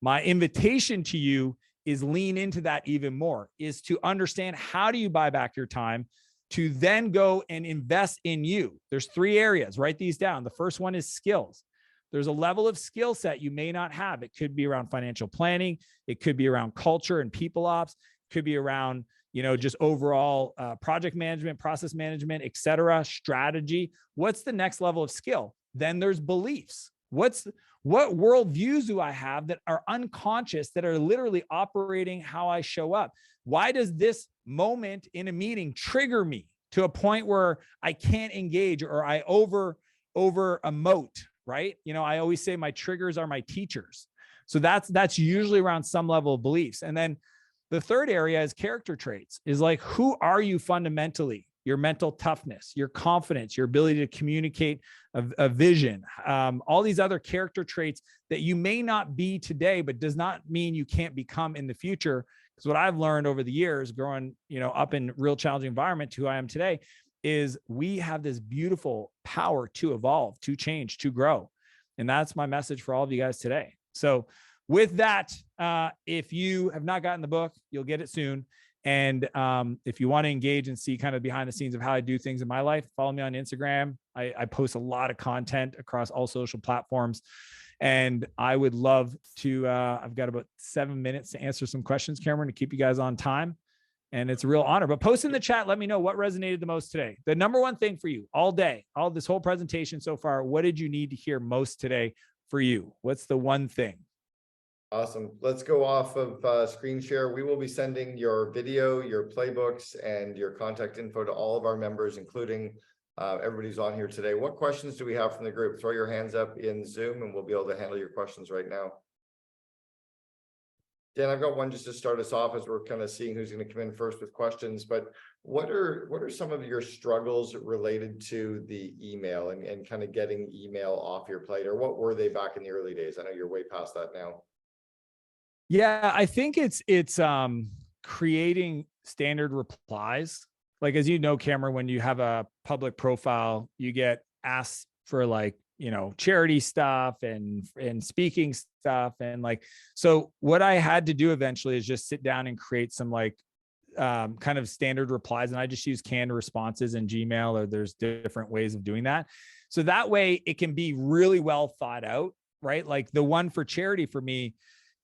My invitation to you is lean into that even more, is to understand how do you buy back your time to then go and invest in you. There's 3 areas, write these down. The first one is skills. There's a level of skill set you may not have. It could be around financial planning. It could be around culture and people ops. It could be around, just overall project management, process management, et cetera, strategy. What's the next level of skill? Then there's beliefs. What worldviews do I have that are unconscious, that are literally operating how I show up? Why does this moment in a meeting trigger me to a point where I can't engage or I over emote, right? I always say my triggers are my teachers. So that's usually around some level of beliefs. And then the third area is character traits, is like, who are you fundamentally? Your mental toughness, your confidence, your ability to communicate a vision, all these other character traits that you may not be today, but does not mean you can't become in the future. Because what I've learned over the years growing, up in real challenging environment to who I am today, is we have this beautiful power to evolve, to change, to grow. And that's my message for all of you guys today. So with that, if you have not gotten the book, you'll get it soon. And if you want to engage and see kind of behind the scenes of how I do things in my life, follow me on Instagram. I post a lot of content across all social platforms. And I would love to, I've got about 7 minutes to answer some questions, Cameron, to keep you guys on time. And it's a real honor. But post in the chat, let me know what resonated the most today. The number one thing for you all day, all this whole presentation so far, what did you need to hear most today for you? What's the one thing? Awesome. Let's go off of screen share. We will be sending your video, your playbooks, and your contact info to all of our members, including everybody who's on here today. What questions do we have from the group? Throw your hands up in Zoom and we'll be able to handle your questions right now. Dan, I've got one just to start us off as we're kind of seeing who's going to come in first with questions. But what are some of your struggles related to the email and kind of getting email off your plate? Or what were they back in the early days? I know you're way past that now. Yeah, I think it's creating standard replies. Like, as you know, Cameron, when you have a public profile, you get asked for charity stuff and speaking stuff. And so what I had to do eventually is just sit down and create some kind of standard replies. And I just use canned responses in Gmail, or there's different ways of doing that. So that way it can be really well thought out, right? Like the one for charity for me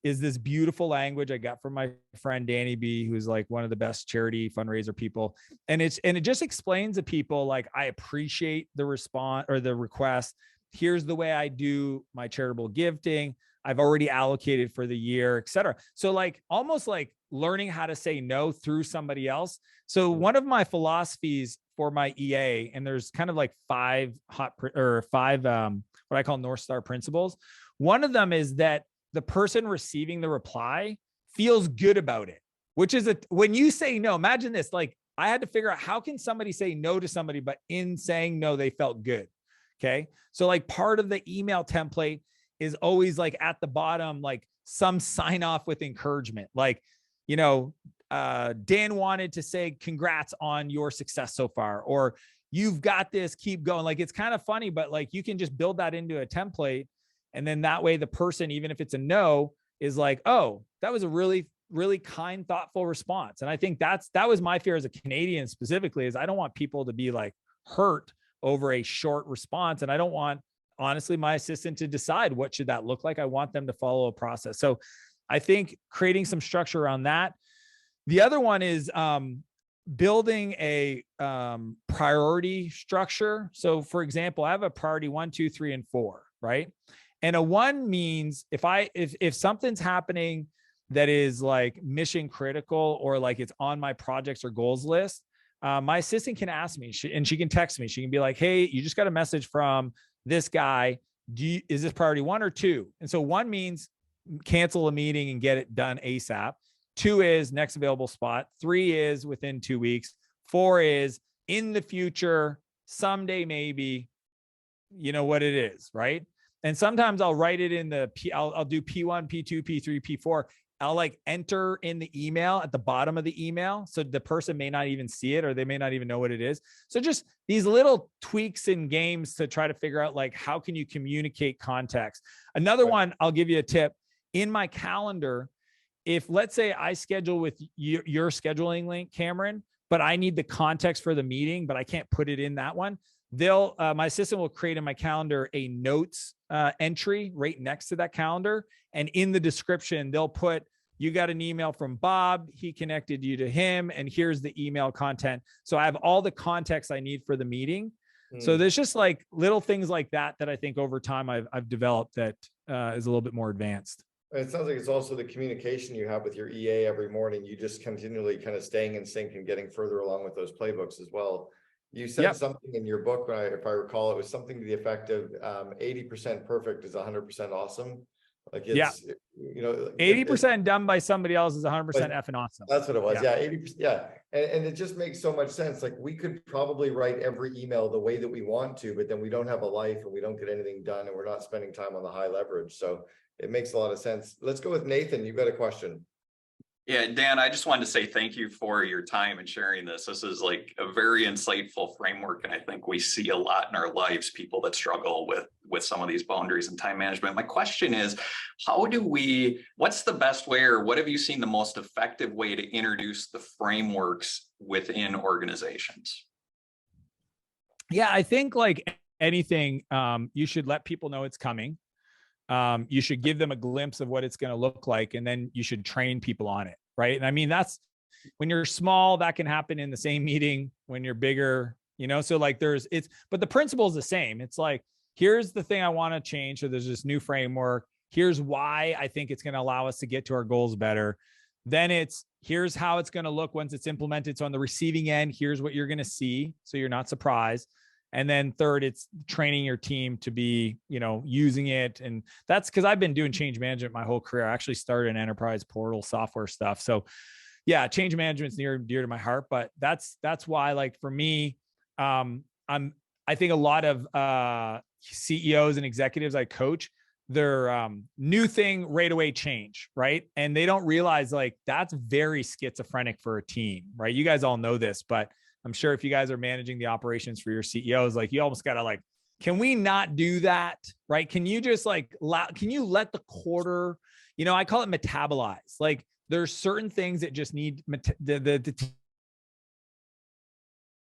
is this beautiful language I got from my friend Danny B, who's one of the best charity fundraiser people. And it just explains to people, I appreciate the response or the request. Here's the way I do my charitable gifting. I've already allocated for the year, et cetera. So almost learning how to say no through somebody else. So one of my philosophies for my EA, and there's kind of five what I call North Star principles. One of them is that the person receiving the reply feels good about it, which is when you say no, imagine this, I had to figure out how can somebody say no to somebody, but in saying no, they felt good. Okay. So part of the email template is always at the bottom, some sign off with encouragement. Dan wanted to say, congrats on your success so far, or you've got this, keep going. It's kind of funny, but you can just build that into a template. And then that way the person, even if it's a no, is oh, that was a really, really kind, thoughtful response. And I think that was my fear as a Canadian specifically, is I don't want people to be hurt over a short response. And I don't want, honestly, my assistant to decide what should that look like. I want them to follow a process. So I think creating some structure around that. The other one is building a priority structure. So for example, I have a priority 1, 2, 3, and 4, right? And a 1 means if something's happening that is mission critical, or it's on my projects or goals list, my assistant can ask me, and she can text me. She can be like, hey, you just got a message from this guy. Is this priority 1 or 2? And so 1 means cancel a meeting and get it done ASAP. 2 is next available spot. 3 is within 2 weeks. 4 is in the future, someday, maybe, you know what it is, right? And sometimes I'll write it in the I'll do P1, P2, P3, P4. I'll like enter in the email at the bottom of the email. So the person may not even see it, or they may not even know what it is. So just these little tweaks and games to try to figure out like, how can you communicate context? Another one, I'll give you a tip. In my calendar, if let's say I schedule with your scheduling link, Cameron, but I need the context for the meeting, but I can't put it in that one, my assistant will create in my calendar a notes entry right next to that calendar. And in the description, they'll put, you got an email from Bob, he connected you to him, and here's the email content. So I have all the context I need for the meeting. So there's just like little things like that I think over time I've developed that is a little bit more advanced. It sounds like it's also the communication you have with your EA every morning. You just continually kind of staying in sync and getting further along with those playbooks as well. You said something in your book, if I recall, it was something to the effect of 80% perfect is 100% awesome. Like it's, you know, 80% done by somebody else is 100% effing awesome. That's what it was. Yeah. 80%. Yeah. And it just makes so much sense. Like we could probably write every email the way that we want to, but then we don't have a life and we don't get anything done and we're not spending time on the high leverage. So it makes a lot of sense. Let's go with Nathan. You've got a question. Yeah, Dan, I just wanted to say thank you for your time and sharing this. This is like a very insightful framework. And I think we see a lot in our lives, people that struggle with some of these boundaries and time management. My question is, what's the best way, or what have you seen the most effective way to introduce the frameworks within organizations? Yeah, I think like anything, you should let people know it's coming. You should give them a glimpse of what it's going to look like, and then you should train people on it, right? And I mean, that's when you're small, that can happen in the same meeting. When you're bigger, you know, so like but the principle is the same. It's like, here's the thing I want to change. So there's this new framework. Here's why I think it's going to allow us to get to our goals better. Then here's how it's going to look once it's implemented. So on the receiving end, here's what you're going to see, so you're not surprised. And then third, it's training your team to be, you know, using it. And that's because I've been doing change management my whole career. I actually started in enterprise portal software stuff. So yeah, change management's near and dear to my heart, but that's why, like, for me, I think a lot of CEOs and executives I coach, their new thing right away change, right? And they don't realize like that's very schizophrenic for a team, right? You guys all know this, but I'm sure if you guys are managing the operations for your CEOs, like you almost got to like, can we not do that? Right? Can you just like, can you let the quarter, you know, I call it metabolize. Like there's certain things that just need, the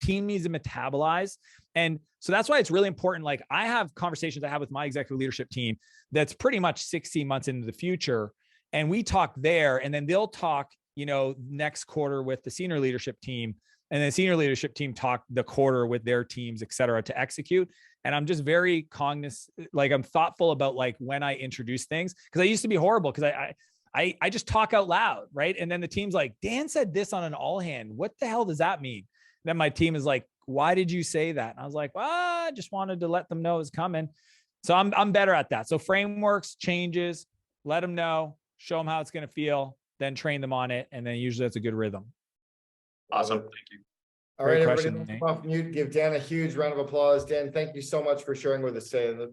team needs to metabolize. And so that's why it's really important. Like I have conversations I have with my executive leadership team that's pretty much 16 months into the future. And we talk there, and then they'll talk, you know, next quarter with the senior leadership team. And then senior leadership team talk the quarter with their teams, et cetera, to execute. And I'm just very cognizant, like I'm thoughtful about like when I introduce things, because I used to be horrible because I just talk out loud, right? And then the team's like, Dan said this on an all hand. What the hell does that mean? Then my team is like, why did you say that? And I was like, well, I just wanted to let them know it's coming. So I'm better at that. So frameworks, changes, let them know, show them how it's going to feel, then train them on it. And then usually that's a good rhythm. Awesome. Thank you. All right, everybody, off mute. Give Dan a huge round of applause. Dan, thank you so much for sharing with us today.